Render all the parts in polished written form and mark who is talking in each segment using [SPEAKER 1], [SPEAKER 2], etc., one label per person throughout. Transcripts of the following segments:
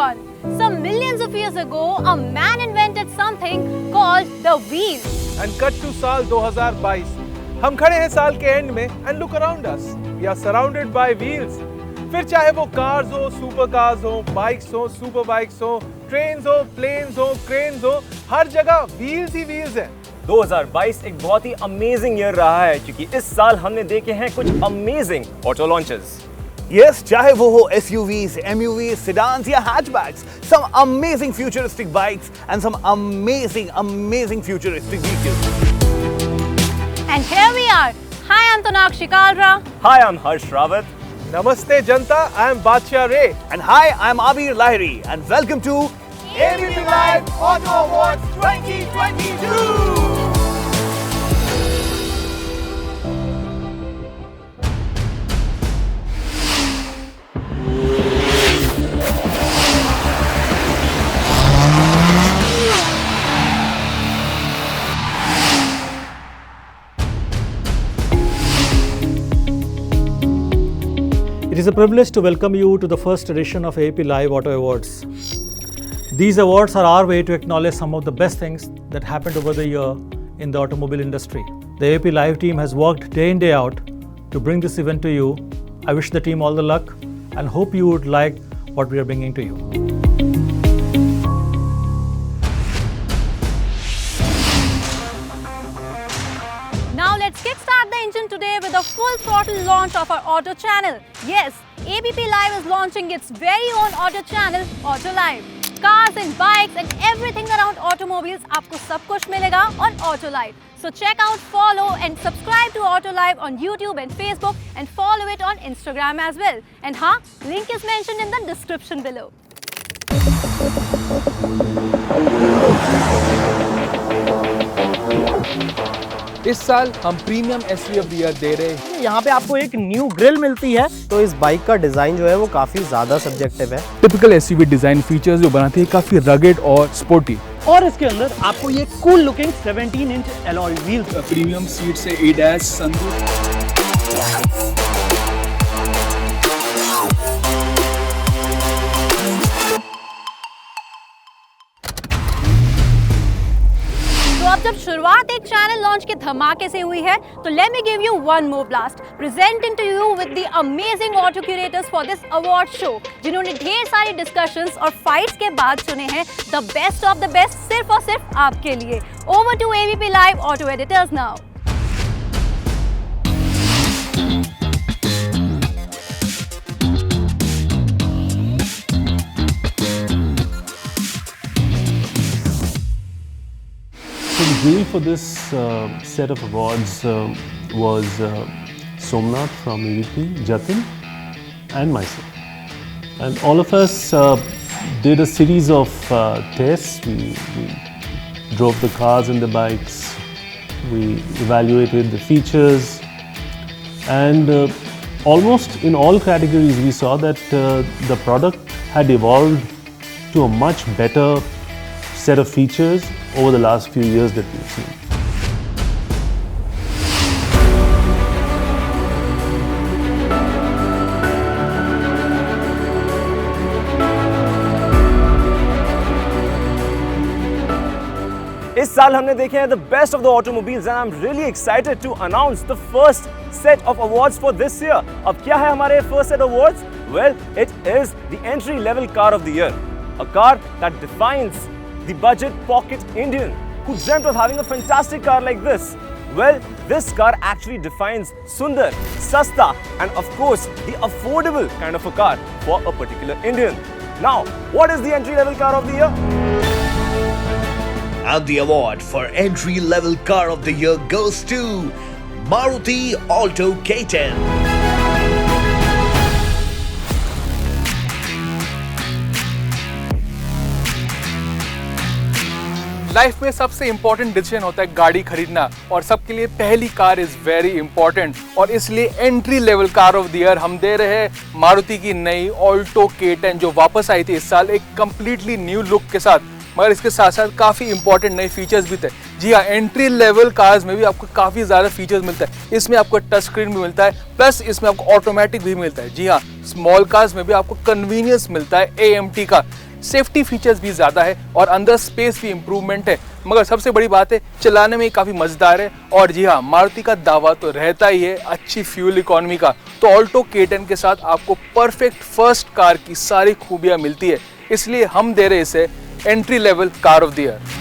[SPEAKER 1] on. Some millions of years ago, a man invented something called the wheel.
[SPEAKER 2] And cut to साल 2022. हम खड़े हैं साल के एंड में and look around us. We are surrounded by wheels. फिर चाहे वो कार्स हो, सुपर कार्स हो, बाइक्स हो, सुपर बाइक्स हो, ट्रेन्स हो, प्लेन्स हो, क्रेन्स हो, हर जगह व्हील्स ही व्हील्स हैं।
[SPEAKER 3] 2022 एक बहुत ही अमेजिंग ईयर रहा है क्योंकि इस साल हमने देखे हैं कुछ अमेजिंग ऑटो लॉन्चेस।
[SPEAKER 4] Yes, चाहे वो हो SUVs, MUVs, sedans या hatchbacks, some amazing futuristic bikes and some amazing futuristic vehicles.
[SPEAKER 1] And here we are. Hi, I'm Tonakshi Kalra.
[SPEAKER 3] Hi, I'm Harsh Rawat.
[SPEAKER 2] नमस्ते जनता, I am बादशाह रे.
[SPEAKER 4] And hi, I'm Abir Lahiri and welcome to
[SPEAKER 2] ABP Live Auto Awards 2022.
[SPEAKER 5] It is a privilege to welcome you to the first edition of ABP Live Auto Awards. These awards are our way to acknowledge some of the best things that happened over the year in the automobile industry. The ABP Live team has worked day in day out to bring this event to you. I wish the team all the luck and hope you would like what we are bringing to you.
[SPEAKER 1] Now let's kickstart the engine today with a full throttle launch of our auto channel. Yes, ABP Live is launching its very own auto channel, Auto Live. Cars and bikes and everything around automobiles, आपको सब कुछ मिलेगा on Auto Live. So check out, follow and subscribe to Auto Live on YouTube and Facebook and follow it on Instagram as well. And हाँ, link is mentioned in the description below.
[SPEAKER 2] इस साल हम premium SUV of the year दे रहे हैं।
[SPEAKER 6] यहाँ पे आपको एक न्यू ग्रिल मिलती है, तो इस बाइक का डिजाइन जो है वो काफी ज्यादा सब्जेक्टिव है।
[SPEAKER 2] टिपिकल एसयूवी डिजाइन फीचर्स जो बनाती है काफी रगेड और स्पोर्टी।
[SPEAKER 6] और इसके अंदर आपको ये cool looking 17 inch alloy wheels,
[SPEAKER 2] premium seat से ADAS सनरूफ।
[SPEAKER 1] तो अब जब शुरुआत एक चैनल लॉन्च के धमाके से हुई है, तो let me give you one more blast presenting to you with the amazing auto curators for this award show, जिन्होंने ढेर सारी डिस्कशंस और फाइट्स के बाद चुने हैं the best of the best सिर्फ और सिर्फ आपके लिए। Over to ABP Live auto editors now.
[SPEAKER 7] So the jury for this set of awards was Somnath from ABP, Jatin and myself. And all of us did a series of tests. We drove the cars and the bikes. We evaluated the features. And almost in all categories we saw that the product had evolved to a much better set of features over the last few years that we've seen.
[SPEAKER 3] इस साल हमने देखे हैं the best of the automobiles and I'm really excited to announce the first set of awards for this year. अब क्या है हमारे first set awards? Well, it is the entry level car of the year. A car that defines the budget pocket Indian who dreamt of having a fantastic car like this. Well, this car actually defines Sundar, Sasta and of course the affordable kind of a car for a particular Indian. Now, what is the entry level car of the year?
[SPEAKER 4] And the award for entry level car of the year goes to Maruti Alto K10.
[SPEAKER 2] Life में सबसे important decision होता है गाड़ी खरीदना और सबके लिए पहली कार इज वेरी इंपॉर्टेंट और इसलिए entry level car of the year हम दे रहे हैं मारुति की नई ऑल्टो K10 जो वापस आई थी इस साल एक कंप्लीटली न्यू लुक के साथ, मगर इसके साथ साथ काफ़ी इंपॉर्टेंट नए फीचर्स भी थे। जी हाँ, एंट्री लेवल कार्स में भी आपको काफ़ी ज़्यादा फीचर्स मिलता है। इसमें आपको टच स्क्रीन भी मिलता है, प्लस इसमें आपको ऑटोमेटिक भी मिलता है। जी हाँ, स्मॉल कार्स में भी आपको कन्वीनियंस मिलता है AMT का। सेफ्टी फीचर्स भी ज़्यादा है और अंदर स्पेस भी इम्प्रूवमेंट है, मगर सबसे बड़ी बात है चलाने में काफ़ी मज़ेदार है। और जी हाँ, मारुति का दावा तो रहता ही है अच्छी फ्यूल इकोनॉमी का, तो ऑल्टो K10 के साथ आपको परफेक्ट फर्स्ट कार की सारी खूबियाँ मिलती है, इसलिए हम दे रहे इसे entry level car of the year.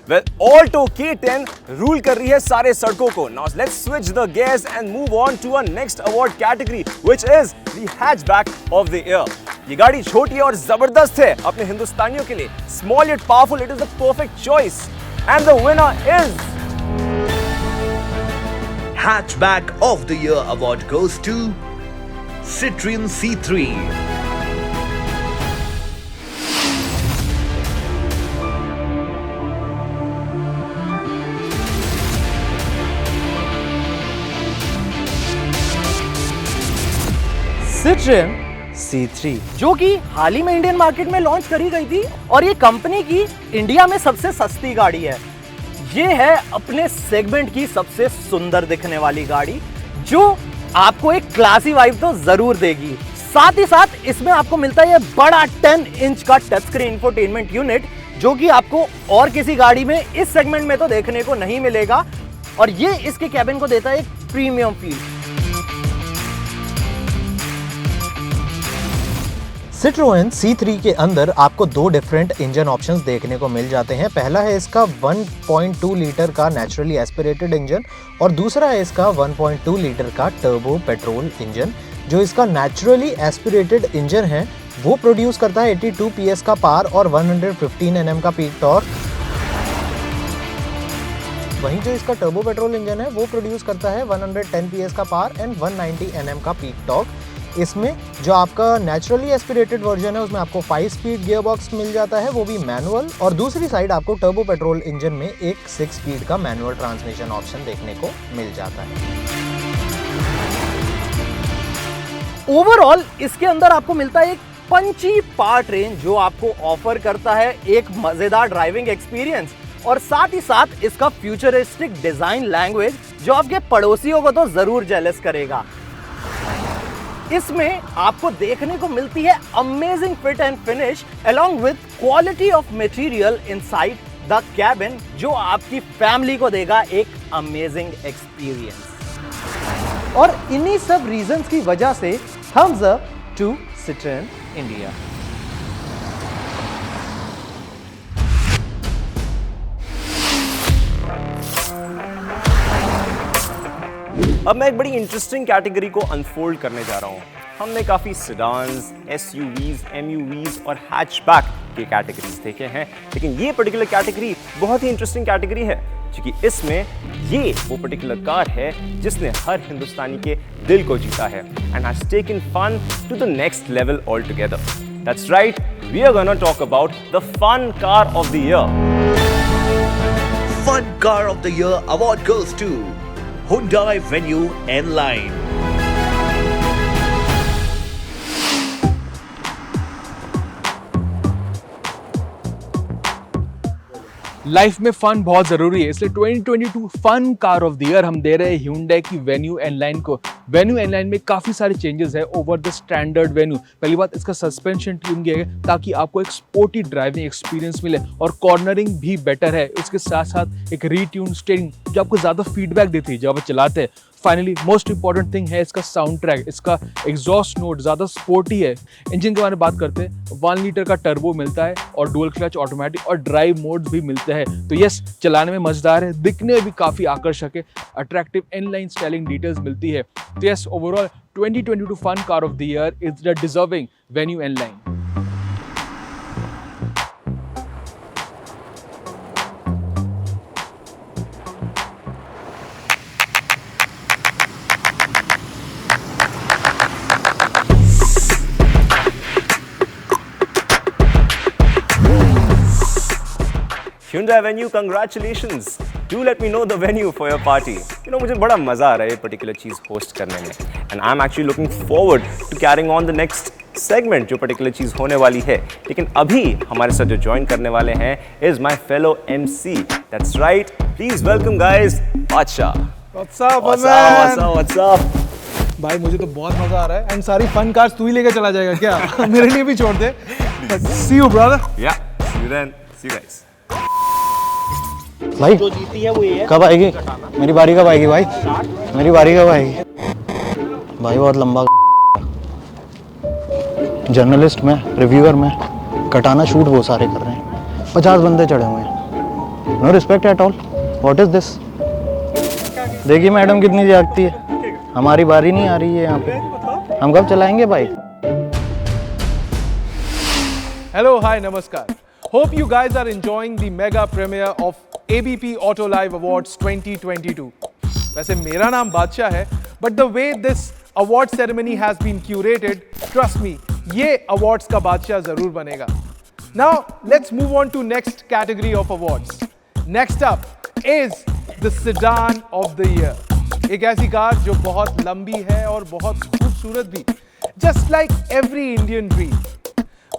[SPEAKER 3] Well, Alto K10 rule कर रही है सारे सड़कों को। Now let's switch the gears and move on to our next award category, which is the hatchback of the year. ये गाड़ी छोटी और जबरदस्त है अपने हिंदुस्तानियों के लिए। Small yet powerful, it is the perfect choice. And the winner is
[SPEAKER 4] Hatchback of the Year award goes to Citroen C3.
[SPEAKER 6] Citroen C3 जो कि हाल ही में इंडियन मार्केट में लॉन्च करी गई थी और ये कंपनी की इंडिया में सबसे सस्ती गाड़ी है। ये है अपने सेगमेंट की सबसे सुंदर दिखने वाली गाड़ी जो आपको एक क्लासी वाइब तो जरूर देगी। साथ ही साथ इसमें आपको मिलता है ये बड़ा 10 इंच का टच स्क्रीन इंफोटेनमेंट यूनिट जो कि आपको और किसी गाड़ी में इस सेगमेंट में तो देखने को नहीं मिलेगा और ये इसके कैबिन को देता है एक प्रीमियम फील।
[SPEAKER 8] Citroen C3 के अंदर आपको दो डिफरेंट इंजन ऑप्शंस देखने को मिल जाते हैं। पहला है इसका 1.2 लीटर का नेचुरली एस्पिरेटेड इंजन और दूसरा है इसका 1.2 लीटर का टर्बो पेट्रोल इंजन। जो इसका नेचुरली एस्पिरेटेड इंजन है वो प्रोड्यूस करता है 82 PS का पावर और 115 Nm का पीक टॉर्क। वहीं जो इसका टर्बो पेट्रोल इंजन है वो प्रोड्यूस करता है 110 PS का पावर एंड 190 Nm का पीक टॉर्क। इसमें जो आपका नेचुरली एस्पिरेटेड वर्जन है उसमें आपको 5 स्पीड गियर बॉक्स मिल जाता है, वो भी मैनुअल, और दूसरी साइड आपको टर्बो पेट्रोल इंजन में एक 6 स्पीड का मैनुअल ट्रांसमिशन ऑप्शन देखने को मिल जाता है।
[SPEAKER 6] ओवरऑल इसके अंदर आपको मिलता है एक पंची पार्ट रेंज जो आपको ऑफर करता है एक मजेदार ड्राइविंग एक्सपीरियंस और साथ ही साथ इसका फ्यूचरिस्टिक डिजाइन लैंग्वेज जो आपके पड़ोसियों को तो जरूर जेलस करेगा। इसमें आपको देखने को मिलती है amazing fit and finish along with quality of material inside the cabin जो आपकी फैमिली को देगा एक अमेजिंग एक्सपीरियंस। और इन्हीं सब रीजंस की वजह से thumbs up to Citroen India.
[SPEAKER 3] अब मैं एक बड़ी इंटरेस्टिंग कैटेगरी को अनफोल्ड करने जा रहा हूँ। हमने काफ़ी सिडान्स, SUVs, MUVs और हैचबैक के कैटेगरीज देखे हैं, लेकिन ये पर्टिकुलर कैटेगरी बहुत ही इंटरेस्टिंग कैटेगरी है क्योंकि इसमें ये वो पर्टिकुलर कार है जिसने हर हिंदुस्तानी के दिल को जीता है and has taken fun to the next level all together. That's right, we are gonna talk about the fun car of the year.
[SPEAKER 4] Fun Car of the Year award goes to Hyundai Venue N-Line.
[SPEAKER 2] Life में fun बहुत जरूरी है, इसलिए 2022 fun car of the year हम दे रहे हैं Hyundai की Venue N-Line को। Venue N-Line में काफी सारे चेंजेस है ओवर द स्टैंडर्ड Venue। पहली बात, इसका सस्पेंशन ट्यून किया गया ताकि आपको एक स्पोर्टी ड्राइविंग एक्सपीरियंस मिले और कॉर्नरिंग भी बेटर है। उसके साथ साथ एक रीट्यून स्टीयरिंग जो आपको ज्यादा फीडबैक देती है जब आप चलाते हैं। फाइनली मोस्ट इंपॉर्टेंट थिंग है इसका साउंड ट्रैक, इसका एग्जॉस्ट नोट ज़्यादा स्पोर्टी है। इंजन के बारे में बात करते हैं, 1 लीटर का टर्बो मिलता है और डुअल क्लच ऑटोमेटिक और ड्राइव मोड्स भी मिलते हैं। तो यस, चलाने में मजेदार है, दिखने में भी काफ़ी आकर्षक है, अट्रैक्टिव इनलाइन स्टाइलिंग डिटेल्स मिलती है। तो yes, overall 2022 fun car of the year is the deserving Venue N-Line।
[SPEAKER 3] Hyundai Venue, congratulations! Do let me know the venue for your party. You know, मुझे बड़ा मजा आ रहा है ये पर्टिकुलर चीज होस्ट करने में, and I'm actually looking forward to carrying on the next segment जो पर्टिकुलर चीज होने वाली है। लेकिन अभी हमारे साथ जो ज्वाइन करने वाले हैं is my fellow MC, that's right, please welcome guys बादशाह।
[SPEAKER 2] What's up,
[SPEAKER 3] What's
[SPEAKER 2] man?
[SPEAKER 3] up, what's up?
[SPEAKER 2] भाई मुझे तो बहुत मजा आ रहा है एंड सारी फन कार्स तू ही लेके चला जाएगा क्या? मेरे लिए भी छोड़ दे। See you, brother.
[SPEAKER 3] Yeah, see you then. See you guys.
[SPEAKER 8] भाई कब आएगी मेरी बारी, कब आएगी भाई, मेरी बारी कब आएगी भाई? बहुत लंबा जर्नलिस्ट में, रिव्यूअर में, कटाना शूट वो सारे कर रहे हैं, 50 बंदे चढ़े हुए हैं, no respect at all. What is this? देखिए मैडम कितनी जागती है, हमारी बारी नहीं आ रही है यहाँ पे, हम कब चलाएंगे bike?
[SPEAKER 2] Hello, hi, namaskar. Hope you guys are enjoying the mega premiere of ABP Auto Live Awards 2022. वैसे मेरा नाम बादशाह है, but the way this award ceremony has been curated, trust me, ये awards का बादशाह जरूर बनेगा. Now, let's move on to next category of awards. Next up is the sedan of the year. एक ऐसी कार जो बहुत लंबी है और बहुत खूबसूरत भी, just like every Indian dream.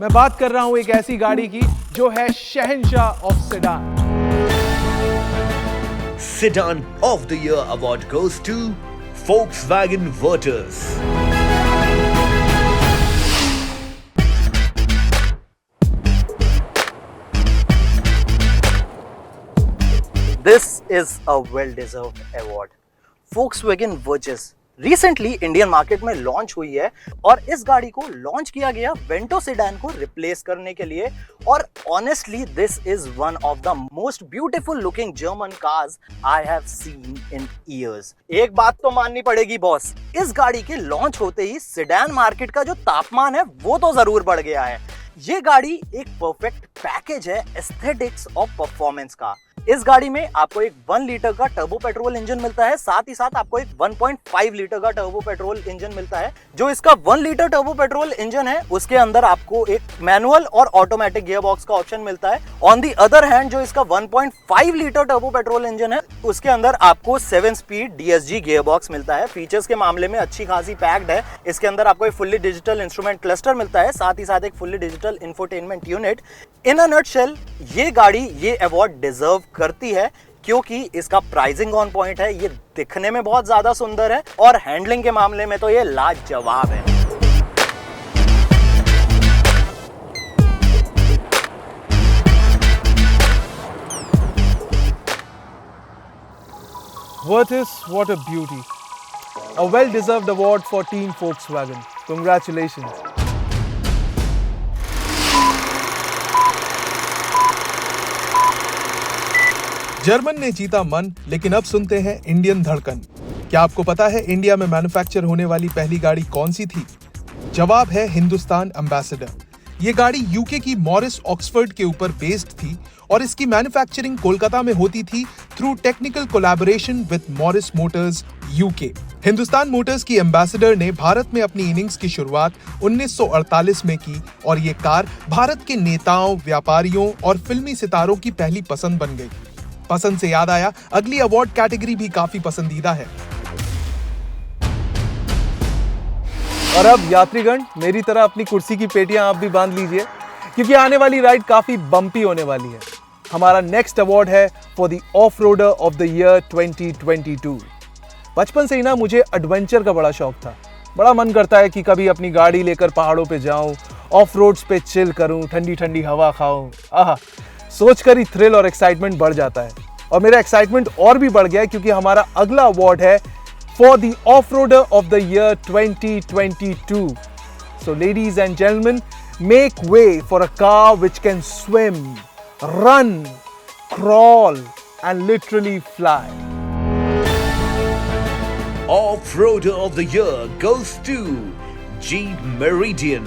[SPEAKER 2] मैं बात कर रहा हूं एक ऐसी गाड़ी की जो है शहंशाह of sedan.
[SPEAKER 4] Sedan of the Year award goes to Volkswagen Virtus.
[SPEAKER 6] This is a well-deserved award. Volkswagen Virtus recently Indian market में लॉन्च हुई है और इस गाड़ी को लॉन्च किया गया वेंटो सेडान को रिप्लेस करने के लिए। और honestly this is one of the most beautiful looking German cars I have seen in years. एक बात तो माननी पड़ेगी बॉस, इस गाड़ी के लॉन्च होते ही सेडान मार्केट का जो तापमान है वो तो जरूर बढ़ गया है। ये गाड़ी एक परफेक्ट पैकेज है एस्थेटिक्स और परफॉर्मेंस का। इस गाड़ी में आपको एक 1 लीटर का टर्बो पेट्रोल इंजन मिलता है, साथ ही साथ आपको एक 1.5 लीटर का टर्बो पेट्रोल इंजन मिलता है। जो इसका 1 लीटर टर्बो पेट्रोल इंजन है उसके अंदर आपको एक मैनुअल और ऑटोमेटिक गियर बॉक्स का ऑप्शन मिलता है। ऑन दी अदर हैंड जो इसका 1.5 लीटर टर्बो पेट्रोल इंजन है उसके अंदर आपको 7 स्पीड DSG गियर बॉक्स मिलता है। फीचर्स के मामले में अच्छी खासी पैक्ड है। इसके अंदर आपको एक फुल्ली डिजिटल इंस्ट्रूमेंट क्लस्टर मिलता है, साथ ही साथ एक fully digital infotainment unit. In a nutshell ये गाड़ी ये अवार्ड डिजर्व करती है क्योंकि इसका प्राइसिंग ऑन पॉइंट है, ये दिखने में बहुत ज्यादा सुंदर है और हैंडलिंग के मामले में तो ये लाजवाब है।
[SPEAKER 2] Virtus, what a beauty. A well-deserved award for Team Volkswagen. Congratulations. German ने जीता मन, लेकिन अब सुनते हैं इंडियन धड़कन। क्या आपको पता है इंडिया में मैन्युफैक्चर होने वाली पहली गाड़ी कौन सी थी? जवाब है हिंदुस्तान एम्बेसडर। ये गाड़ी यूके की मॉरिस ऑक्सफोर्ड के ऊपर बेस्ड थी और इसकी मैन्युफैक्चरिंग कोलकाता में होती थी through technical collaboration with Morris Motors UK. Hindustan Motors की एम्बेसडर ने भारत में अपनी इनिंग्स की शुरुआत 1948 में की और ये कार भारत के नेताओं, व्यापारियों और फिल्मी सितारों की पहली पसंद बन गई। पसंद से याद आया, अगली अवार्ड कैटेगरी भी काफी पसंदीदा है। और अब यात्रीगण मेरी तरह अपनी कुर्सी की पेटियां आप भी बांध लीजिए क्योंकि आने वाली राइड काफी बम्पी होने वाली है। हमारा नेक्स्ट अवार्ड है for the of roader of the year 2022। बचपन से ही ना मुझे एडवेंचर का बड़ा शौक था। बड़ा मन करता है कि कभी अपनी गाड़ी लेकर पहाड़ों पे जाऊं, ऑफ रोड्स पे चिल करूं, ठंडी ठंडी हवा खाऊं। आहा, सोचकर ही थ्रिल और एक्साइटमेंट बढ़ जाता है। और मेरा एक्साइटमेंट और भी बढ़ गया है क्योंकि हमारा अगला अवार्ड है for the of roader of the year 2022। So ladies and gentleman, make way for a car which can swim, run, crawl and literally fly.
[SPEAKER 4] Off-roader of the year goes to Jeep Meridian.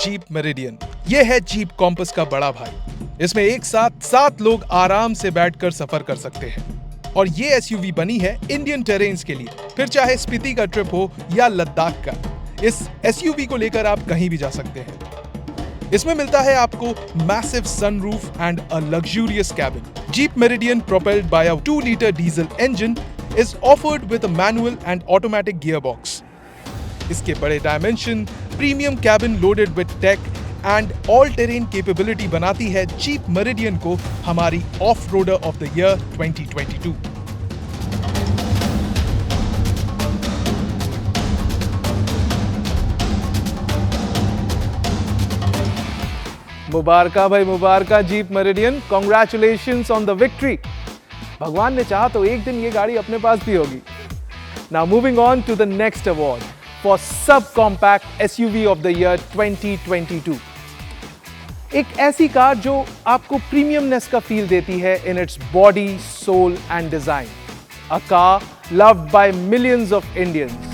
[SPEAKER 2] Jeep meridian, ये है jeep compass का बड़ा भाई। इसमें एक साथ 7 लोग आराम से बैठकर सफर कर सकते हैं और ये एसयूवी बनी है इंडियन टेरेन्स के लिए, फिर चाहे स्पीति का ट्रिप हो या लद्दाख का। इस एसयूवी को लेकर आप कहीं भी जा सकते हैं।
[SPEAKER 9] इसमें मिलता है आपको massive sunroof and a luxurious cabin. Jeep Meridian, propelled by a 2-liter diesel engine, is offered with a manual and automatic gearbox. इसके बड़े dimension, premium cabin loaded with tech and all terrain capability बनाती है Jeep Meridian को हमारी off roader of the year 2022.
[SPEAKER 2] मुबारका भाई मुबारका Jeep Meridian, congratulations on the victory. भगवान ने चाहा तो एक दिन ये गाड़ी अपने पास भी होगी. Now moving on to the next award for sub compact SUV of the year 2022. एक ऐसी कार जो आपको प्रीमियमनेस का फील देती है in its body, soul and design. A car loved by millions of Indians.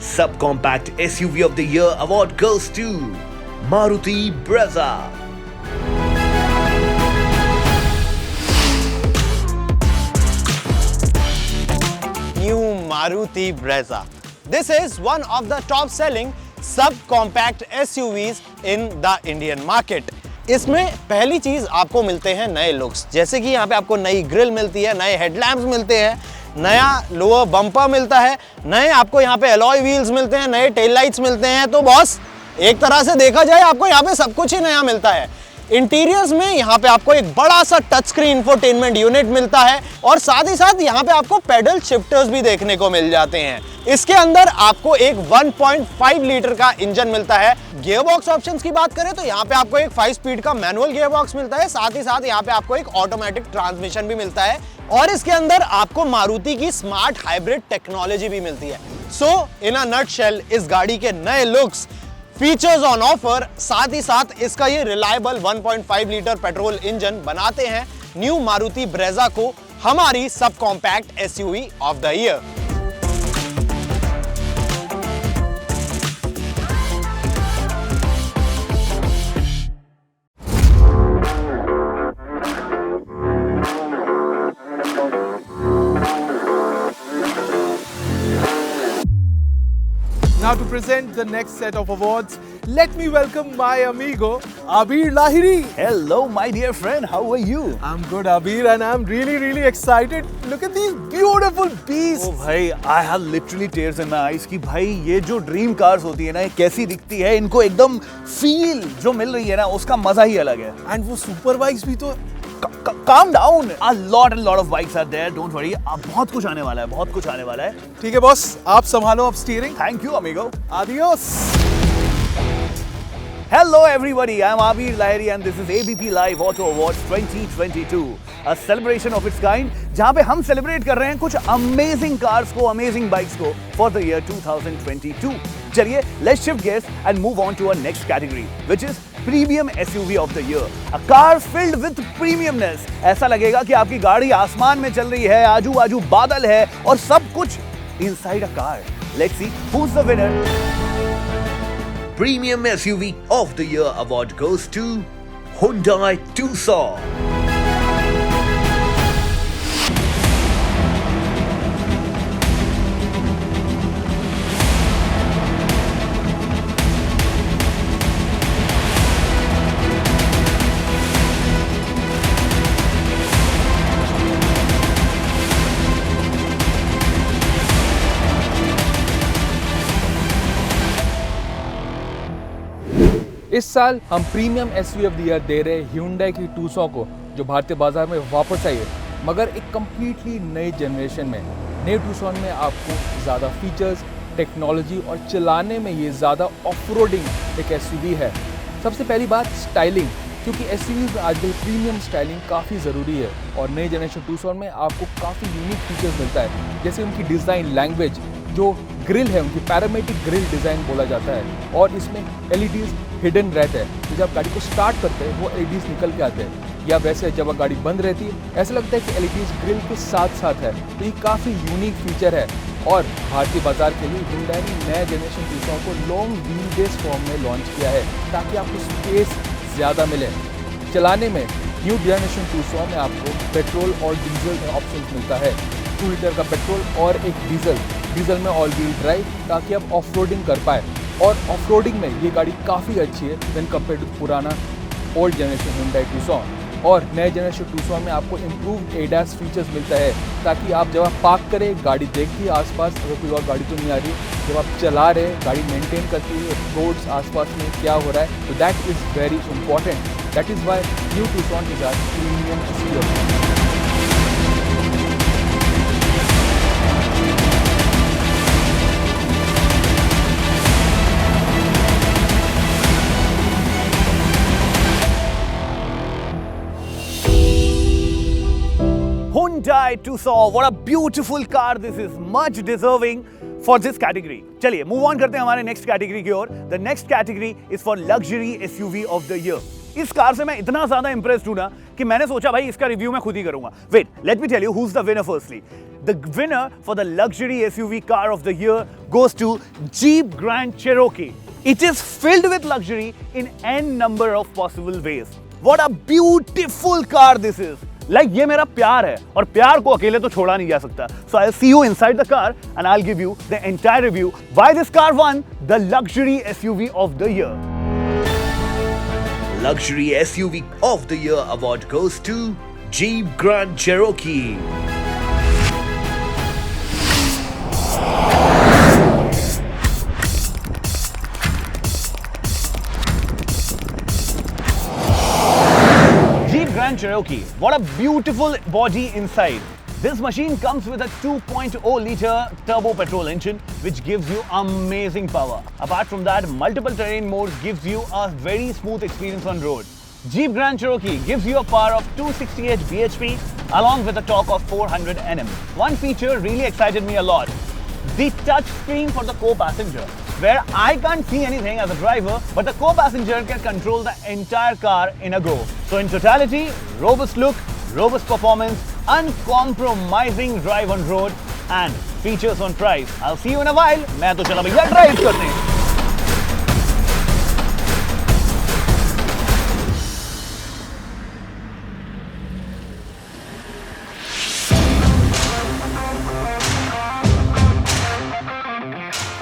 [SPEAKER 4] Subcompact SUV of the Year award goes to Maruti Brezza.
[SPEAKER 8] New Maruti Brezza. This is one of the top selling subcompact SUVs in the Indian market. इसमें पहली चीज आपको मिलते हैं नए looks, जैसे कि यहाँ पे आपको नई ग्रिल मिलती है, नए हेडलैम्प्स मिलते हैं, नया लोअर बम्पर मिलता है, नए आपको यहाँ पे अलॉय व्हील्स मिलते हैं, नए टेल लाइट्स मिलते हैं. तो बॉस एक तरह से देखा जाए आपको यहाँ पे सब कुछ ही नया मिलता है. इंटीरियर्स में यहाँ पे आपको एक बड़ा सा टच स्क्रीन इंफोटेनमेंट यूनिट मिलता है और साथ ही साथ यहाँ पे आपको पेडल शिफ्टर्स भी देखने को मिल जाते हैं. इसके अंदर आपको एक 1.5 लीटर का इंजन मिलता है. गियरबॉक्स ऑप्शंस की बात करें तो यहाँ पे आपको एक 5 स्पीड का मैनुअल गियरबॉक्स मिलता है, साथ ही साथ यहाँ पे आपको एक ऑटोमेटिक ट्रांसमिशन भी मिलता है और इसके अंदर आपको मारुति की स्मार्ट हाइब्रिड टेक्नोलॉजी भी मिलती है. सो इन अ नटशेल इस गाड़ी के नए लुक्स, फीचर्स ऑन ऑफर, साथ ही साथ इसका ये रिलायबल 1.5 लीटर पेट्रोल इंजन बनाते हैं न्यू मारुति ब्रेजा को हमारी सब compact SUV of the year.
[SPEAKER 2] Now to present the next set of awards, let me welcome my amigo Abir Lahiri.
[SPEAKER 4] Hello, my dear friend. How are you?
[SPEAKER 2] I'm good, Abir, and I'm really excited. Look at these beautiful beasts.
[SPEAKER 4] Oh भाई, I have literally tears in my eyes कि भाई ये जो dream cars होती है ना, ये कैसी दिखती है, इनको एकदम फील जो मिल रही है ना, उसका मजा ही अलग है.
[SPEAKER 2] And वो सुपर बाइक्स भी तो
[SPEAKER 4] Calm down. A lot of bikes are there. Don't worry. अब बहुत कुछ आने वाला है, बहुत कुछ आने वाला है.
[SPEAKER 2] ठीक है बॉस, आप संभालो अब steering.
[SPEAKER 4] Thank you, amigo.
[SPEAKER 2] Adios.
[SPEAKER 4] Hello everybody, I am Abir Lahiri and this is ABP Live Auto Awards 2022. A celebration of its kind, जहाँ पे हम सेलिब्रेट कर रहे हैं कुछ अमेजिंग कार्स को, अमेजिंग बाइक्स को for the year 2022. चलिए, let's shift gears and move on to our next category, which is Premium SUV of the Year. A car filled with premiumness. ऐसा लगेगा कि आपकी गाड़ी आसमान में चल रही है, आजू-बाजू बादल है और सब कुछ inside a car. Let's see who's the winner. Premium SUV of the Year award goes to Hyundai Tucson.
[SPEAKER 2] इस साल हम premium SUV of the year दे रहे Hyundai की Tucson को, जो भारतीय बाजार में वापस आई है, मगर एक कम्प्लीटली नई जनरेशन में. नए Tucson में आपको ज़्यादा फीचर्स, टेक्नोलॉजी और चलाने में ये ज़्यादा ऑफ-रोडिंग एक एसयूवी है. सबसे पहली बात स्टाइलिंग, क्योंकि एसयूवी में आजकल प्रीमियम स्टाइलिंग काफ़ी ज़रूरी है और नई जनरेशन Tucson में आपको काफ़ी यूनिक फीचर्स मिलता है, जैसे उनकी डिज़ाइन लैंग्वेज, जो ग्रिल है उनकी पैरामेट्रिक ग्रिल डिज़ाइन बोला जाता है और इसमें LEDs हिडन रहते हैं. तो जब गाड़ी को स्टार्ट करते हैं वो LEDs निकल के आते हैं, या वैसे जब गाड़ी बंद रहती है ऐसा लगता है कि LEDs ग्रिल के साथ साथ है. तो ये काफ़ी यूनिक फीचर है और भारतीय बाजार के लिए Hyundai ने नया जनरेशन Tucson को लॉन्ग व्हील बेस फॉर्म में लॉन्च किया है ताकि आपको स्पेस ज़्यादा मिले. चलाने में न्यू जनरेशन Tucson में आपको पेट्रोल और डीजल में ऑप्शन मिलता है. 2 लीटर का पेट्रोल और एक डीजल में ऑल व्हील ड्राइव, ताकि आप ऑफ रोडिंग कर पाए. और ऑफ-रोडिंग में ये गाड़ी काफ़ी अच्छी है व्हेन कंपेयर टू पुराना ओल्ड जनरेशन Hyundai Tucson। और नए जनरेशन Tucson में आपको इम्प्रूव्ड ADAS फीचर्स मिलता है, ताकि आप जब आप पार्क करें गाड़ी देखती है आसपास, अगर कोई और गाड़ी तो नहीं आ रही, जब आप चला रहे गाड़ी मेंटेन करती है रोड्स आसपास में क्या हो रहा है, तो that is very important. That is why new Tucson is our premium SUV।
[SPEAKER 4] Hyundai Tucson, what a beautiful car this is, much deserving for this category. चलिए मूव ऑन करते हैं हमारे नेक्स्ट कैटेगरी की ओर। The next category is for luxury SUV of the year. इस car से मैं इतना ज्यादा इंप्रेस्ड हूं ना कि मैंने सोचा भाई इसका रिव्यू मैं खुद ही करूंगा। Wait, let me tell you who is the winner firstly. The winner for the luxury SUV car of the year goes to Jeep Grand Cherokee. It is filled with luxury in n number of possible ways. What a beautiful car this is. ये मेरा प्यार है और प्यार को अकेले तो छोड़ा नहीं जा सकता। So I'll see you inside the car and I'll give you the entire review why this car won the luxury SUV of the year. Luxury SUV of the year award goes to Jeep Grand Cherokee. Grand Cherokee, what a beautiful body inside. This machine comes with a 2.0 liter turbo petrol engine which gives you amazing power. Apart from that, multiple terrain modes gives you a very smooth experience on road. Jeep Grand Cherokee gives you a power of 268 bhp along with a torque of 400 Nm. One feature really excited me a lot. The touch screen for the co-passenger, where I can't see anything as a driver, but the co-passenger can control the entire car in a go. So in totality, robust look, robust performance, uncompromising drive on road, and features on price. I'll see you in a while. मैं तो चला भैया drive करते हैं।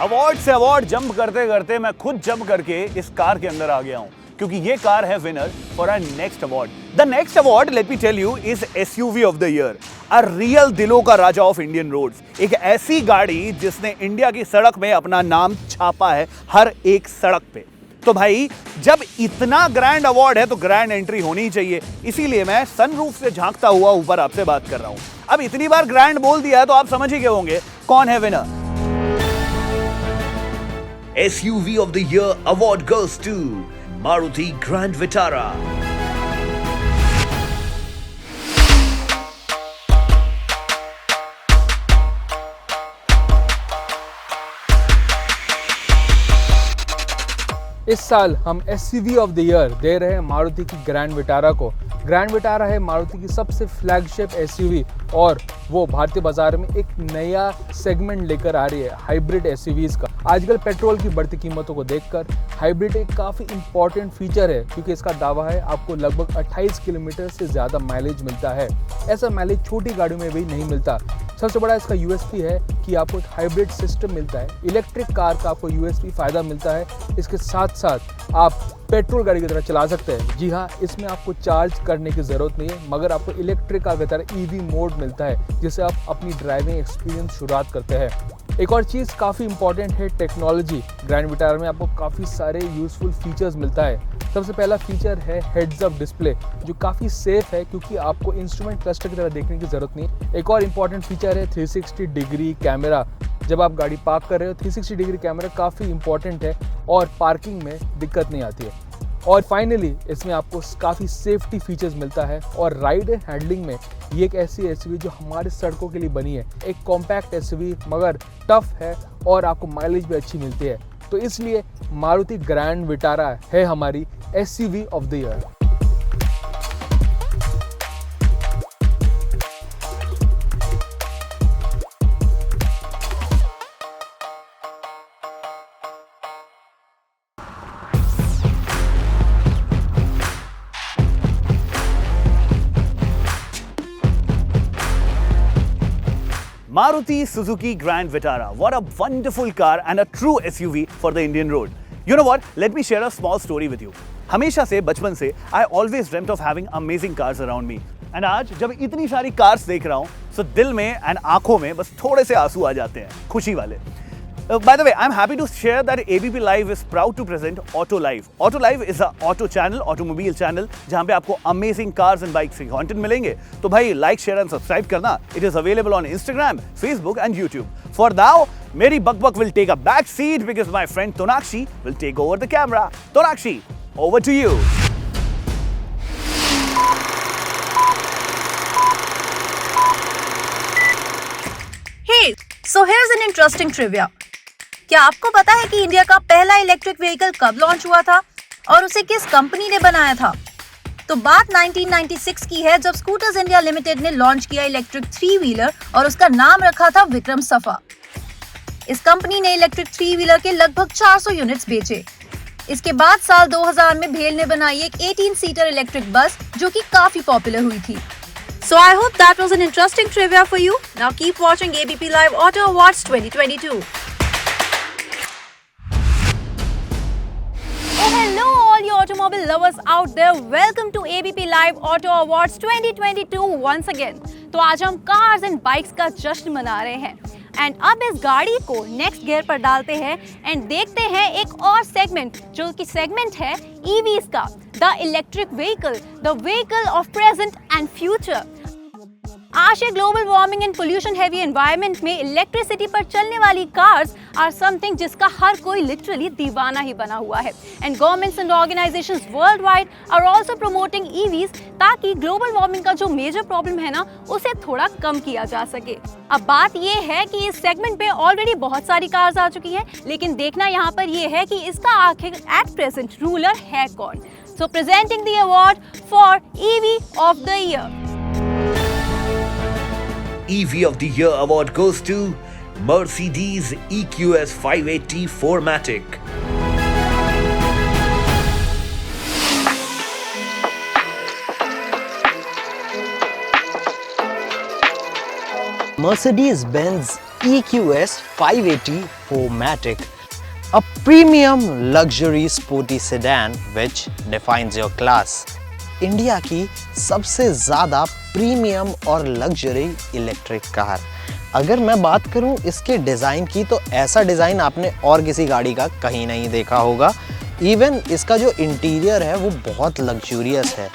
[SPEAKER 4] Award से award jump करते करते मैं खुद जंप करके इस कार के अंदर आ गया हूं, क्योंकि ये कार है winner for our next award. The next award, let me tell you, is SUV of the year. A real दिलों का राजा ऑफ इंडियन रोड्स। एक ऐसी गाड़ी जिसने इंडिया की सड़क में अपना नाम छापा है, हर एक सड़क पे। तो भाई जब इतना ग्रैंड अवार्ड है तो ग्रैंड एंट्री होनी ही चाहिए, इसीलिए मैं सनरूफ से झांकता हुआ ऊपर आपसे बात कर रहा हूं। अब इतनी बार ग्रैंड बोल दिया है तो आप समझ ही गए होंगे कौन है winner. SUV of the year award goes to Maruti Grand Vitara.
[SPEAKER 2] इस साल हम SUV ऑफ द ईयर दे रहे हैं मारुति की ग्रैंड विटारा को। ग्रैंड विटारा है मारुति की सबसे फ्लैगशिप SUV और वो भारतीय बाजार में एक नया सेगमेंट लेकर आ रही है हाइब्रिड SUVs का। आजकल पेट्रोल की बढ़ती कीमतों को देखकर हाइब्रिड एक काफ़ी इंपॉर्टेंट फीचर है, क्योंकि इसका दावा है आपको लगभग 28 किलोमीटर से ज़्यादा माइलेज मिलता है। ऐसा माइलेज छोटी गाड़ियों में भी नहीं मिलता। सबसे बड़ा इसका USP है कि आपको एक हाइब्रिड सिस्टम मिलता है। इलेक्ट्रिक कार का आपको USP फ़ायदा मिलता है, इसके साथ साथ आप पेट्रोल गाड़ी की तरह चला सकते हैं। जी हाँ, इसमें आपको चार्ज करने की ज़रूरत नहीं है, मगर आपको इलेक्ट्रिक कार की तरह EV मोड मिलता है, जिससे आप अपनी ड्राइविंग एक्सपीरियंस शुरुआत करते हैं। एक और चीज़ काफ़ी इंपॉर्टेंट है टेक्नोलॉजी। ग्रैंड विटारा में आपको काफ़ी सारे यूज़फुल फीचर्स मिलता है। सबसे पहला फीचर है हेड्स अप डिस्प्ले, जो काफ़ी सेफ है क्योंकि आपको इंस्ट्रूमेंट क्लस्टर की तरह देखने की ज़रूरत नहीं। एक और इम्पॉर्टेंट फीचर है 360 डिग्री कैमरा। जब आप गाड़ी पार्क कर रहे हो 360 डिग्री कैमरा काफ़ी इंपॉर्टेंट है और पार्किंग में दिक्कत नहीं आती है। और फाइनली इसमें आपको काफ़ी सेफ्टी फीचर्स मिलता है और राइड एंड हैंडलिंग में ये एक ऐसी SUV जो हमारे सड़कों के लिए बनी है। एक कॉम्पैक्ट SUV मगर टफ है और आपको माइलेज भी अच्छी मिलती है। तो इसलिए मारुति ग्रैंड विटारा है हमारी SUV of the year.
[SPEAKER 4] Maruti Suzuki Grand Vitara. What a wonderful car and a true SUV for the Indian road. You know what? Let me share a small story with you. हमेशा से बचपन से I always dreamt of having amazing cars around me. And आज जब इतनी सारी cars देख रहा हूँ, so दिल में and आंखों में बस थोड़े से आंसू आ जाते हैं, खुशी वाले. By the way, I'm happy to share that ABP Live is proud to present Auto Live. Auto Live is a auto channel, automobile channel, जहाँ पे आपको amazing cars and bikes के content मिलेंगे. तो भाई like, share and subscribe करना. It is available on Instagram, Facebook and YouTube. For now, मेरी बकबक will take a back seat because my friend Tonakshi will take over the camera. Tonakshi, over to you.
[SPEAKER 1] Hey, so here's an interesting trivia. क्या आपको पता है कि India का पहला electric vehicle कब लॉन्च हुआ था और उसे किस कंपनी ने बनाया था? तो बात 1996 की है जब स्कूटर्स इंडिया लिमिटेड ने लॉन्च किया इलेक्ट्रिक 3 व्हीलर और उसका नाम रखा था विक्रम सफा. इस कंपनी ने इलेक्ट्रिक 3 व्हीलर के लगभग 400 यूनिट्स बेचे. इसके बाद साल 2000 में भेल ने बनाई एक 18 सीटर इलेक्ट्रिक बस जो कि काफी पॉपुलर हुई थी. So I hope that was an interesting trivia for you. Now keep watching ABP Live Auto Awards 2022. Oh, hello all you automobile lovers out there. Welcome to ABP Live Auto Awards 2022 once again. तो आज हम cars and bikes का जश्न मना रहे हैं and अब इस गाड़ी को नेक्स्ट गियर पर डालते हैं एंड देखते हैं एक और सेगमेंट जो कि सेगमेंट है EVs का, the electric vehicle, the vehicle of present and future. आज के global warming and pollution heavy environment में इलेक्ट्रिसिटी पर चलने वाली कार्स आर समथिंग जिसका हर कोई लिटरली दीवाना ही बना हुआ है and governments and organisations worldwide are also promoting EVs ताकि ग्लोबल वार्मिंग का जो मेजर प्रॉब्लम है ना उसे थोड़ा कम किया जा सके. अब बात ये है कि इस सेगमेंट पे ऑलरेडी बहुत सारी कार्स आ चुकी हैं लेकिन देखना यहाँ पर ये है कि इसका आखिर एट प्रेजेंट रूलर है कौन. So presenting the award for EV of the year.
[SPEAKER 10] EV of the Year award goes to Mercedes EQS 580 4MATIC.
[SPEAKER 8] Mercedes-Benz EQS 580 4MATIC, a premium luxury sporty sedan which defines your class. India की सबसे ज़्यादा premium और luxury electric car. अगर मैं बात करूं इसके design की तो ऐसा डिज़ाइन आपने और किसी गाड़ी का कहीं नहीं देखा होगा. इवन इसका जो इंटीरियर है वो बहुत लग्जूरियस है.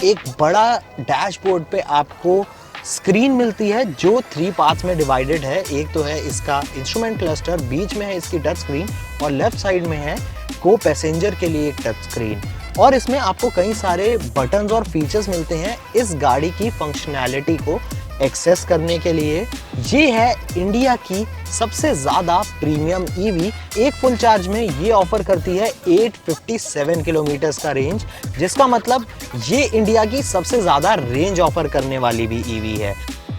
[SPEAKER 8] एक बड़ा डैशबोर्ड पे आपको स्क्रीन मिलती है जो 3 पार्ट्स में डिवाइडेड है. एक तो है इसका इंस्ट्रूमेंट क्लस्टर, बीच में है इसकी टच स्क्रीन और लेफ्ट साइड में है को पैसेंजर के लिए एक टच स्क्रीन. और इसमें आपको कई सारे बटन्स और फीचर्स मिलते हैं इस गाड़ी की फंक्शनैलिटी को एक्सेस करने के लिए. ये है इंडिया की सबसे ज़्यादा प्रीमियम EV. एक फुल चार्ज में ये ऑफर करती है 857 किलोमीटर्स का रेंज, जिसका मतलब ये इंडिया की सबसे ज़्यादा रेंज ऑफर करने वाली भी EV है.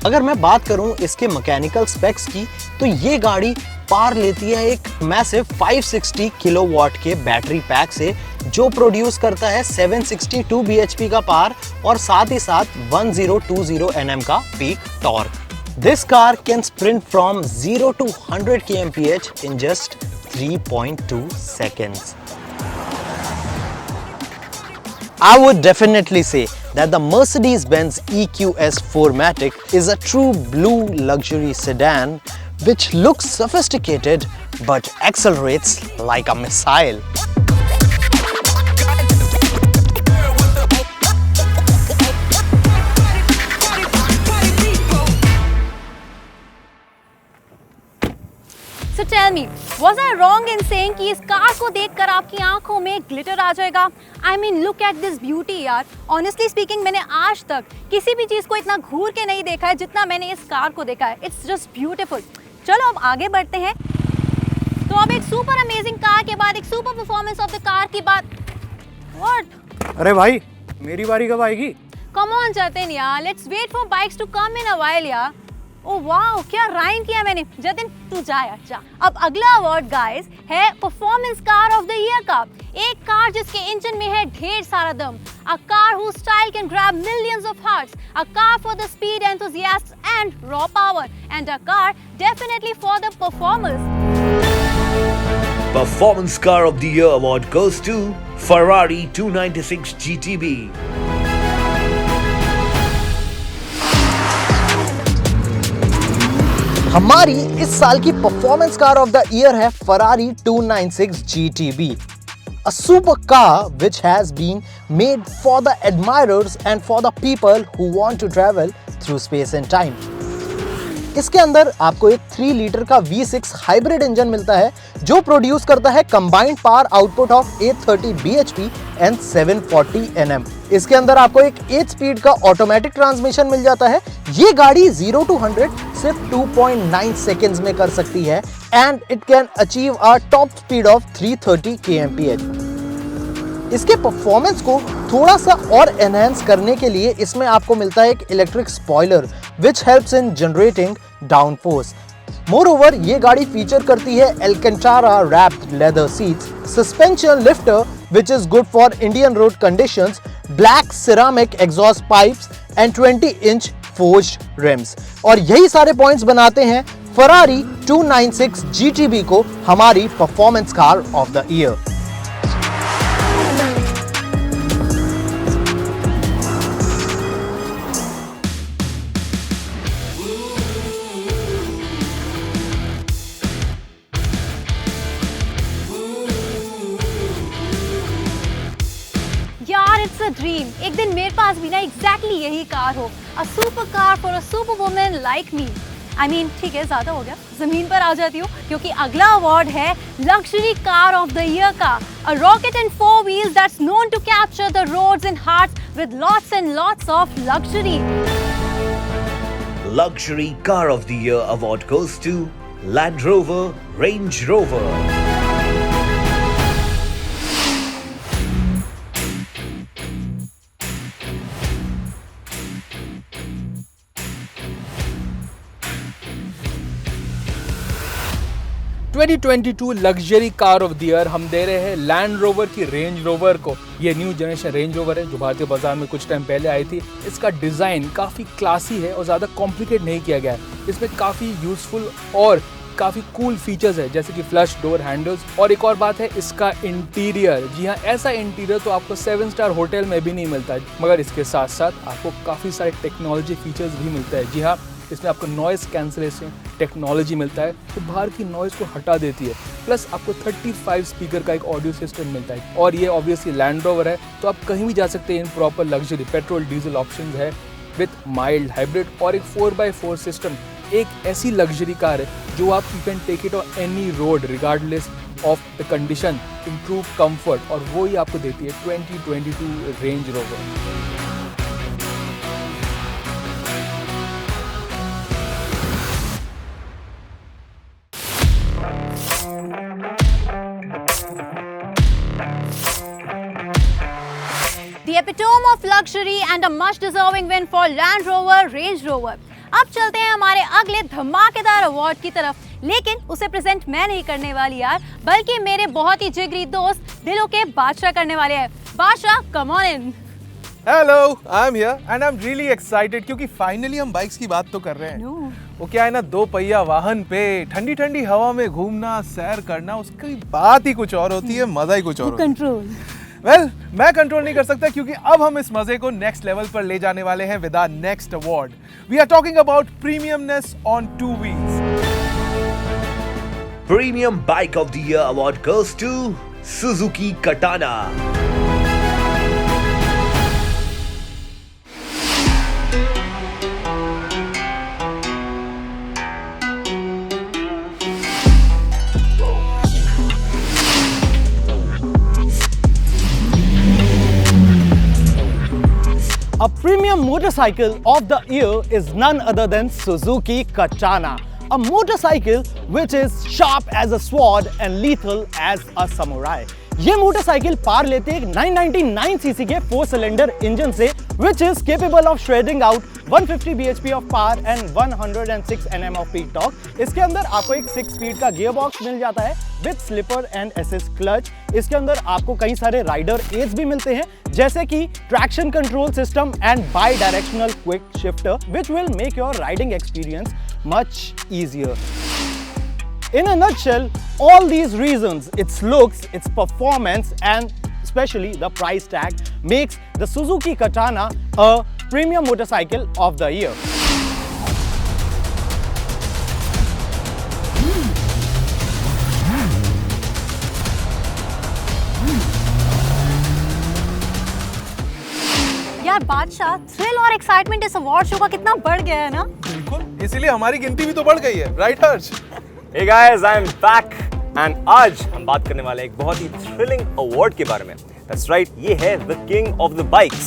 [SPEAKER 8] अगर मैं बात करूं इसके मैकेनिकल स्पेक्स की तो ये गाड़ी पार लेती है एक मैसिव 560 किलोवाट के बैटरी पैक से जो प्रोड्यूस करता है 762 bhp का पावर और साथ ही साथ 1020 Nm का peak torque. This car can sprint from 0 to 100 kmph in just 3.2 seconds. I would definitely say that the Mercedes-Benz EQS 4MATIC is a true blue luxury sedan which looks sophisticated but accelerates like a missile.
[SPEAKER 1] So tell me, was I wrong in saying कि इस car को देखकर आपकी आंखों में glitter आ जाएगा? I mean, look at this beauty यार. Honestly speaking, मैंने आज तक किसी भी चीज़ को इतना घूर के नहीं देखा है जितना मैंने इस कार को देखा है. It's just beautiful. चलो अब आगे बढ़ते हैं. तो अब एक सुपर अमेजिंग कार के बाद एक super performance of the car की बात. What?
[SPEAKER 3] अरे भाई, मेरी बारी कब आएगी?
[SPEAKER 1] Come on जतिन यार, let's wait for bikes to come in a while यार. ओह वाह, क्या राइम किया मैंने. जतिन तू जा यार जा. अब अगला अवार्ड गाइस है performance car of the year का. एक कार जिसके इंजन में है ढेर सारा दम. A car whose style can grab millions of hearts. A car for the speed enthusiasts and raw power. And a car definitely for the performers.
[SPEAKER 10] Performance Car of the Year award goes to Ferrari 296 GTB.
[SPEAKER 8] हमारी इस साल की performance car of the year है Ferrari 296 GTB. A supercar which has been made for the admirers and for the people who want to travel through space and time. इसके अंदर आपको एक 3 litre का V6 हाइब्रिड इंजन मिलता है जो produce करता है combined power output of 830 bhp and 740 Nm. इसके अंदर आपको एक 8 स्पीड का ऑटोमेटिक ट्रांसमिशन मिल जाता है. ये गाड़ी 0 to 100 सिर्फ 2.9 सेकेंड्स में कर सकती है and it can achieve a top speed of 330 kmph. इसके परफॉर्मेंस को थोड़ा सा और एनहांस करने के लिए इसमें आपको मिलता है एक electric spoiler which helps in generating downforce. Moreover ये गाड़ी फीचर करती है Alcantara wrapped leather seats, suspension lifter which is good for Indian road conditions, black ceramic exhaust pipes and 20-inch forged rims. और यही सारे पॉइंट्स बनाते हैं Ferrari 296 GTB को हमारी performance car of the year.
[SPEAKER 1] It's a dream. एक दिन मेरे पास भी ना exactly यही कार हो. A super car for a super woman like me. I mean, ठीक है, ज़्यादा हो गया. ज़मीन पर आ जाती हूँ क्योंकि अगला अवार्ड है Luxury Car of the Year का. A rocket and 4 wheels that's known to capture the roads and hearts with lots and lots of luxury.
[SPEAKER 10] Luxury Car of the Year award goes to Land Rover Range Rover.
[SPEAKER 2] ...2022 luxury car of the year हम दे रहे हैं land rover की range rover को. ये new generation range rover है जो भारतीय बाजार में कुछ टाइम पहले आई थी. इसका डिज़ाइन काफ़ी क्लासी है और ज़्यादा कॉम्प्लिकेट नहीं किया गया है. इसमें काफ़ी यूजफुल और काफ़ी कूल फीचर्स है जैसे कि फ्लश डोर हैंडल्स. और एक और बात है इसका इंटीरियर. जी हाँ, ऐसा इंटीरियर तो आपको 7 स्टार होटल में भी नहीं मिलता है, मगर इसके साथ साथ आपको काफ़ी सारे टेक्नोलॉजी फीचर्स भी मिलता है. जी हाँ, इसमें आपको नॉइज़ कैंसलेशन टेक्नोलॉजी मिलता है तो बाहर की नॉइज़ को हटा देती है. प्लस आपको 35 स्पीकर का एक ऑडियो सिस्टम मिलता है. और ये ऑब्वियसली लैंड रोवर है तो आप कहीं भी जा सकते हैं in proper luxury. Petrol diesel option है विथ माइल्ड हाइब्रिड और एक 4x4 सिस्टम. एक ऐसी लग्जरी कार है जो आप you can take it on any road regardless of the condition. Improve comfort और वो ही आपको देती है 2022 Range Rover.
[SPEAKER 1] The epitome of luxury and a much deserving win for Land Rover Range Rover. अब चलते हैं हमारे अगले धमाकेदार अवार्ड की तरफ. लेकिन उसे प्रेजेंट मैं नहीं करने वाली यार, बल्कि मेरे बहुत ही जिगरी दोस्त दिलों के बादशाह करने वाले हैं. बादशाह, come on in.
[SPEAKER 9] Hello, I'm here and I'm really excited क्योंकि फाइनली हम बाइक्स की बात तो कर रहे हैं.
[SPEAKER 1] No.
[SPEAKER 9] वो क्या है ना, 2 पहिया वाहन पे ठंडी ठंडी हवा में घूमना, सैर करना, उसकी बात ही कुछ और होती है, मजा ही कुछ और होता है.
[SPEAKER 1] कंट्रोल.
[SPEAKER 9] वेल, मैं कंट्रोल नहीं कर सकता क्योंकि अब हम इस मजे को नेक्स्ट लेवल पर ले जाने वाले हैं with our next award. We are talking about premiumness on 2 wheels.
[SPEAKER 10] Premium Bike of the Year award goes to Suzuki Katana.
[SPEAKER 6] A premium motorcycle of the year is none other than Suzuki Katana, a motorcycle which is sharp as a sword and lethal as a samurai. ये motorcycle पार लेते हैं 999 CC के 4 cylinder engine से, which is capable of shredding out 150 bhp of power and 106 Nm of peak torque। इसके अंदर आपको एक 6 speed का गियर बॉक्स मिल जाता है with slipper and assist clutch. इसके अंदर आपको कई सारे राइडर एड्स भी मिलते हैं, जैसे कि traction control system and by directional quick shifter, which will make your riding experience much easier. In a nutshell, all these reasons, its looks, its performance, and especially the price tag makes the Suzuki Katana a premium motorcycle of the year.
[SPEAKER 1] यार बादशाह, thrill और excitement इस award show का कितना बढ़ गया है ना?
[SPEAKER 2] बिल्कुल, इसीलिए हमारी गिनती भी तो बढ़ गई है, right Harsh?
[SPEAKER 3] Hey guys, I'm back and आज हम बात करने वाले हैं एक बहुत ही थ्रिलिंग अवार्ड के बारे में। That's right, ये है the king of the bikes.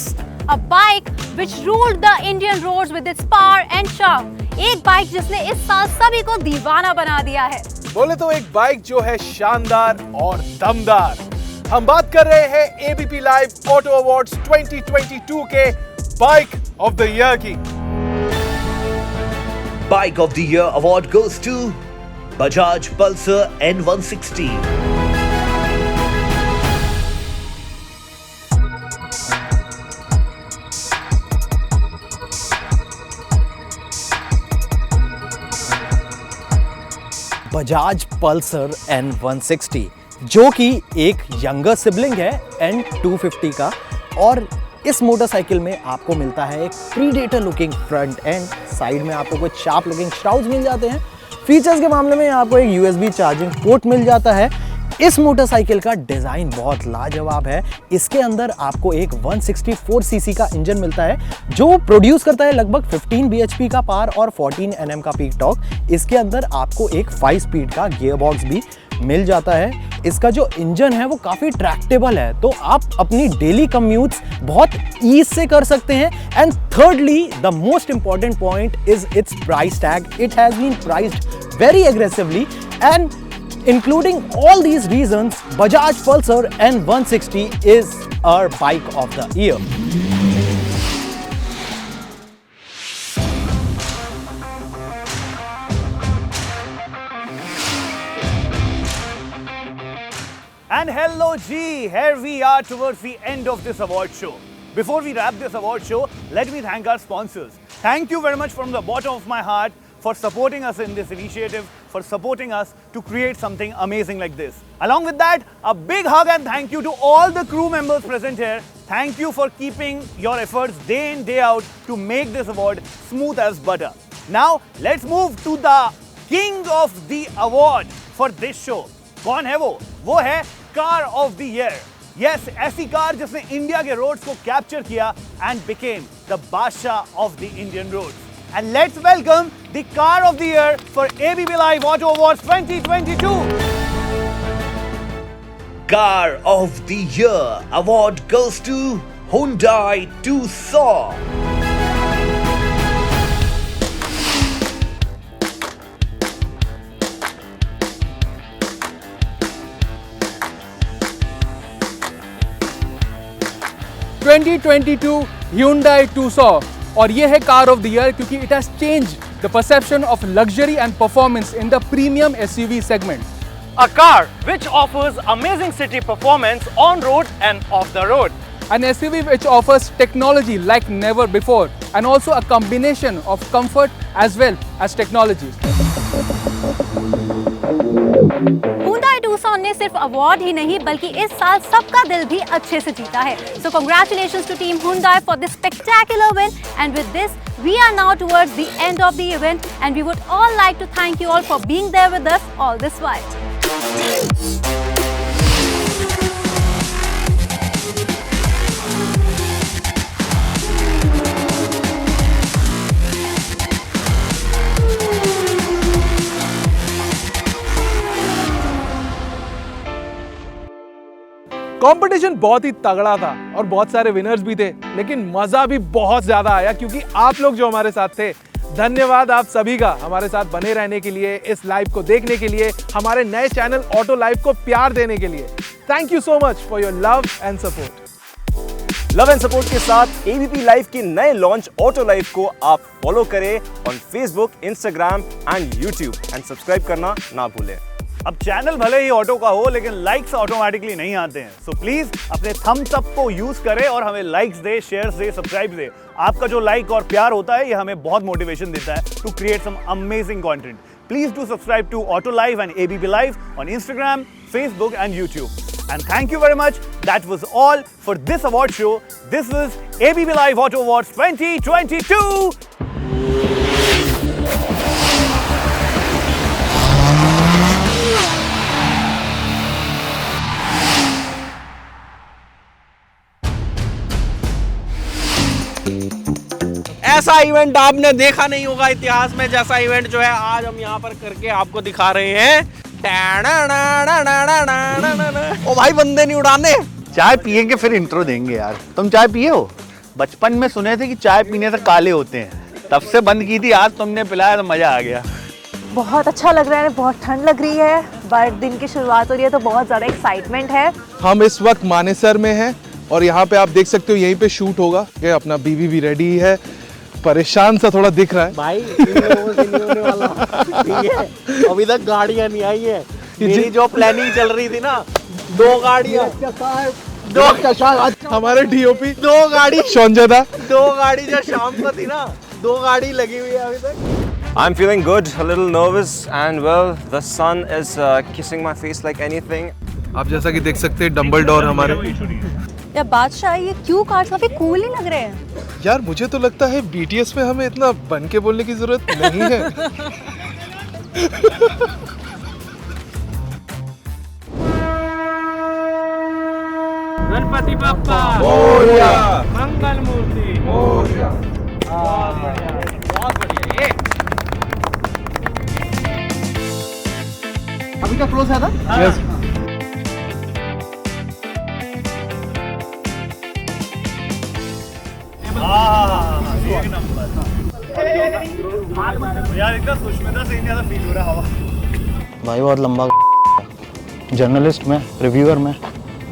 [SPEAKER 1] A bike which ruled the Indian roads with its power and charm. एक बाइक जिसने इस साल सभी को दीवाना बना दिया है।
[SPEAKER 2] बोले तो एक बाइक जो है शानदार और दमदार। हम बात कर रहे हैं ABP लाइव ऑटो अवार्ड्स 2022 के बाइक ऑफ द ईयर की।
[SPEAKER 10] Bike of the Year award goes to Bajaj Pulsar N160.
[SPEAKER 6] Bajaj Pulsar N160, जो कि एक यंगर सिबलिंग है N250 का, और इस मोटरसाइकिल में आपको मिलता है एक predator looking front end, side में आपको कुछ शार्प लुकिंग श्राउड्स मिल जाते हैं। फीचर्स के मामले में आपको एक USB चार्जिंग पोर्ट मिल जाता है। इस मोटरसाइकिल का डिज़ाइन बहुत लाजवाब है। इसके अंदर आपको एक 164 सीसी का इंजन मिलता है, जो प्रोड्यूस करता है लगभग 15 bhp का पावर और 14 Nm का पीक टॉर्क। इसके अंदर आपको एक 5 स्पीड का गियर बॉक्स भी मिल जाता है। इसका जो इंजन है वो काफ़ी ट्रैक्टेबल है, तो आप अपनी डेली कम्यूट्स बहुत ईज से कर सकते हैं। And thirdly, the most important point is its price tag. It has been priced very aggressively, and including all these reasons, Bajaj Pulsar N160 is our bike of the year.
[SPEAKER 4] And hello G, here we are towards the end of this award show. Before we wrap this award show, let me thank our sponsors. Thank you very much from the bottom of my heart for supporting us in this initiative, for supporting us to create something amazing like this. Along with that, a big hug and thank you to all the crew members present here. Thank you for keeping your efforts day in, day out to make this award smooth as butter. Now, let's move to the king of the award for this show. कौन है वो? वो है car of the year. Yes, ऐसी car जिसने India के roads को capture किया एंड बिकेम द बादशाह of the Indian roads. And let's welcome the car of the year for ABP Live Auto Awards 2022.
[SPEAKER 10] Car of the Year award goes to Hyundai Tucson.
[SPEAKER 2] Hyundai Tucson, और ये है car of the year क्योंकि it has changed the perception of luxury and performance in the premium SUV segment.
[SPEAKER 6] A car which offers amazing city performance on road and off the road.
[SPEAKER 2] An SUV which offers technology like never before and also a combination of comfort as well as technology.
[SPEAKER 1] Hyundai Tucson ने सिर्फ award ही नहीं बल्कि इस साल सबका दिल भी अच्छे से जीता है। So congratulations to Team Hyundai for this spectacular win. And with this, we are now towards the end of the event, and we would all like to thank you all for being there with us all this while.
[SPEAKER 2] Competition बहुत ही तगड़ा था और बहुत सारे winners भी थे, लेकिन मजा भी बहुत ज्यादा आया क्योंकि आप लोग जो हमारे साथ थे। धन्यवाद आप सभी का हमारे साथ बने रहने के लिए, इस लाइव को देखने के लिए, हमारे नए चैनल ऑटो लाइव को प्यार देने के लिए।
[SPEAKER 9] Thank you so much for your love and support.
[SPEAKER 3] Love and support के साथ एबीपी लाइव के नए लॉन्च ऑटो लाइव को आप फॉलो करें on Facebook, Instagram and YouTube and subscribe करना ना भूलें।
[SPEAKER 4] अब चैनल भले ही ऑटो का हो लेकिन लाइक्स ऑटोमेटिकली नहीं आते हैं, सो प्लीज अपने थम्स अप को यूज करें और हमें लाइक्स दे, शेयर्स दे, सब्सक्राइब दे। आपका जो लाइक और प्यार होता है ये हमें बहुत मोटिवेशन देता है to create some amazing content. Please do subscribe to Auto Live and ABP Live on Instagram, Facebook and YouTube. And thank you very much. That was all for this award show. This was ABP Live Auto Awards 2022.
[SPEAKER 6] ऐसा event आपने देखा नहीं होगा इतिहास में, जैसा event जो है आज हम यहाँ पर करके आपको दिखा रहे हैं। ओ भाई बंदे नहीं उड़ाने।
[SPEAKER 4] चाय पिएंगे फिर इंट्रो देंगे यार। तुम चाय पिए हो? बचपन में सुने थे कि चाय पीने से काले होते हैं, तब से बंद की थी। आज तुमने पिलाया तो मजा आ गया।
[SPEAKER 11] बहुत अच्छा लग रहा है, बहुत ठंड लग रही है, बट दिन की शुरुआत हो रही है तो बहुत ज़्यादा एक्साइटमेंट है।
[SPEAKER 9] हम इस वक्त मानेसर में हैं और यहाँ पे आप देख सकते हो यहीं पे शूट होगा। ये अपना बीवी भी रेडी है, परेशान सा थोड़ा दिख रहा है
[SPEAKER 6] भाई। इन लोगों से नहीं होने वाला, ठीक है? अभी तक गाड़ियाँ नहीं आई है। मेरी जो प्लानिंग चल रही थी ना, 2 गाड़ियाँ,
[SPEAKER 9] हमारे डीओपी
[SPEAKER 6] 2 गाड़ी
[SPEAKER 9] शौंजदा,
[SPEAKER 6] 2 गाड़ी जो शाम को थी ना, 2 गाड़ी लगी हुई है अभी तक।
[SPEAKER 3] I'm feeling good, a little nervous and well, the sun is kissing my face like anything.
[SPEAKER 9] आप जैसा कि देख सकते हैं डम्बलडोर हमारे।
[SPEAKER 1] या बादशाह, ये क्यों कार्स काफी कूल ही लग रहे हैं।
[SPEAKER 9] यार मुझे तो लगता है बीटीएस में हमें इतना बन के बोलने की जरूरत नहीं है।
[SPEAKER 6] गणपति बप्पा
[SPEAKER 9] मोरया,
[SPEAKER 6] मंगल मूर्ति
[SPEAKER 9] मोरया।
[SPEAKER 6] बहुत बढ़िया। ये
[SPEAKER 4] अभी का क्लोज है था?
[SPEAKER 9] यस।
[SPEAKER 4] यार इतना सुष्मिता से ज्यादा फील हो रहा हवा।
[SPEAKER 8] भाई बहुत लंबा जर्नलिस्ट में, रिव्यूअर में,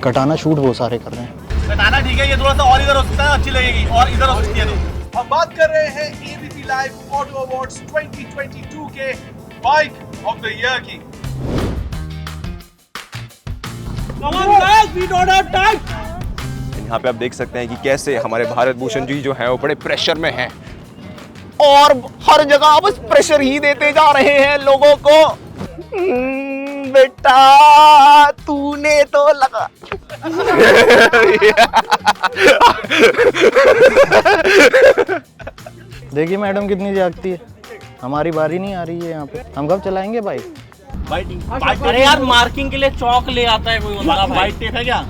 [SPEAKER 8] कटाना शूट वो सारे कर रहे हैं।
[SPEAKER 4] कटाना ठीक है, ये थोड़ा सा और इधर हो सकता है, अच्छी लगेगी, और इधर हो सकती है तो।
[SPEAKER 9] हम बात कर रहे हैं एबीपी लाइव ऑटो अवार्ड्स 2022 के बाइक ऑफ द ईयर की।
[SPEAKER 3] यहाँ पे आप देख सकते हैं कि कैसे हमारे भारत भूषण जी जो हैं वो बड़े प्रेशर में हैं और हर जगह बस प्रेशर ही देते जा रहे हैं लोगों को। बेटा तूने तो लगा।
[SPEAKER 8] देखिए मैडम कितनी जागती है, हमारी बारी नहीं आ रही है यहाँ पे। हम कब चलाएंगे बाइक?
[SPEAKER 6] अरे यार मार्किंग के लिए चौक ले आता है कोई बंदा। भाई टेप है क्या?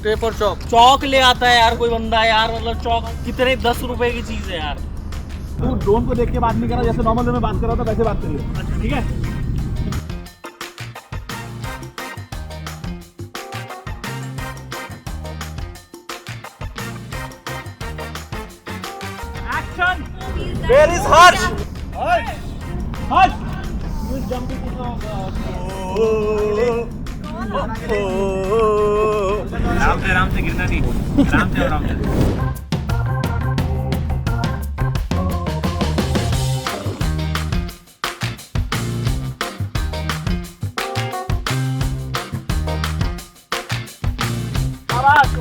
[SPEAKER 6] टेप और चौक ले आता है यार कोई बंदा यार। मतलब चौक कितने 10 रुपए की चीज है यार।
[SPEAKER 3] तू ड्रोन को देख के बात नहीं कर रहा, जैसे नॉर्मल में बात कर रहा था वैसे बात करिए। अच्छा ठीक है।
[SPEAKER 6] Where is Harsh?
[SPEAKER 3] Harsh!
[SPEAKER 6] आराम से गिरना नहीं, आराम से।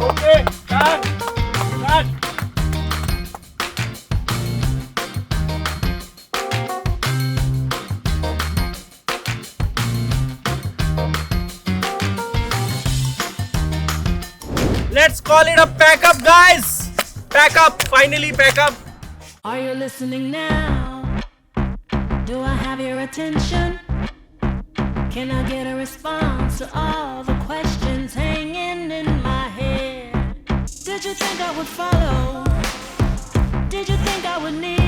[SPEAKER 3] Okay, cut.
[SPEAKER 6] Let's call it a pack up, guys. Pack up, finally pack up.
[SPEAKER 12] Are you listening now? Do I have your attention? Can I get a response to all the questions hanging in my head? Did you think I would follow? Did you think I would need